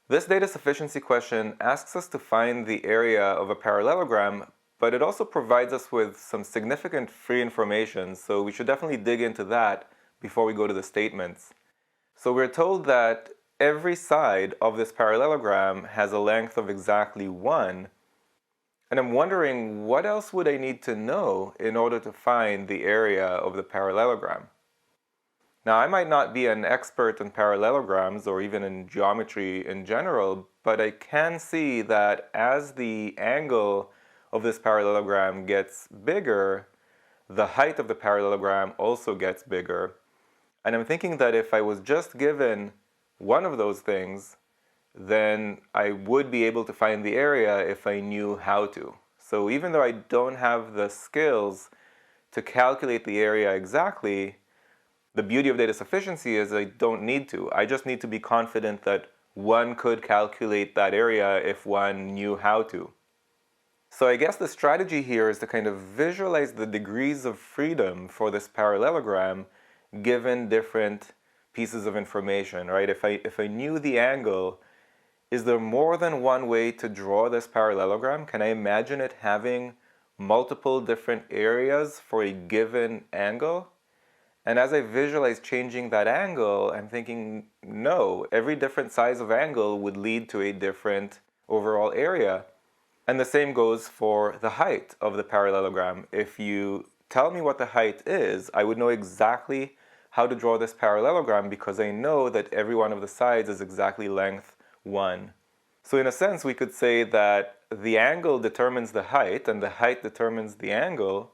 This data sufficiency question asks us to find the area of a parallelogram, but it also provides us with some significant free information, so we should definitely dig into that before we go to the statements. So we're told that every side of this parallelogram has a length of exactly 1, and I'm wondering what else would I need to know in order to find the area of the parallelogram. Now, I might not be an expert in parallelograms or even in geometry in general, but I can see that as the angle of this parallelogram gets bigger, the height of the parallelogram also gets bigger. And I'm thinking that if I was just given one of those things, then I would be able to find the area if I knew how to. So even though I don't have the skills to calculate the area exactly, the beauty of data sufficiency is I don't need to. I just need to be confident that one could calculate that area if one knew how to. So I guess the strategy here is to kind of visualize the degrees of freedom for this parallelogram given different pieces of information, right? If I knew the angle, is there more than one way to draw this parallelogram? Can I imagine it having multiple different areas for a given angle? And as I visualize changing that angle, I'm thinking, no, every different size of angle would lead to a different overall area. And the same goes for the height of the parallelogram. If you tell me what the height is, I would know exactly how to draw this parallelogram because I know that every one of the sides is exactly length 1. So in a sense, we could say that the angle determines the height and the height determines the angle.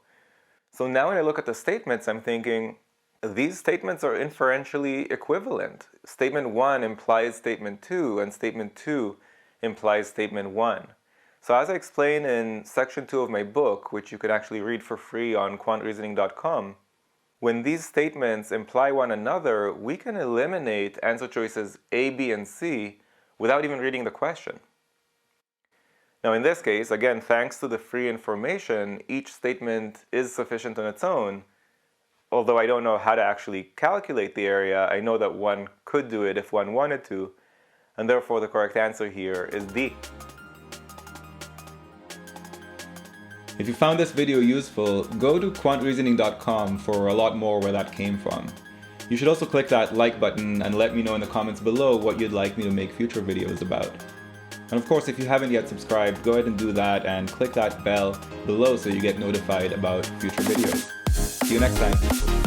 So now when I look at the statements, I'm thinking, these statements are inferentially equivalent. Statement 1 implies statement 2, and statement 2 implies statement 1. So as I explain in section 2 of my book, which you can actually read for free on quantreasoning.com, when these statements imply one another, we can eliminate answer choices A, B, and C without even reading the question. Now in this case, again, thanks to the free information, each statement is sufficient on its own. Although I don't know how to actually calculate the area, I know that one could do it if one wanted to, and therefore the correct answer here is D. If you found this video useful, go to quantreasoning.com for a lot more where that came from. You should also click that like button and let me know in the comments below what you'd like me to make future videos about. And of course, if you haven't yet subscribed, go ahead and do that and click that bell below so you get notified about future videos. See you next time.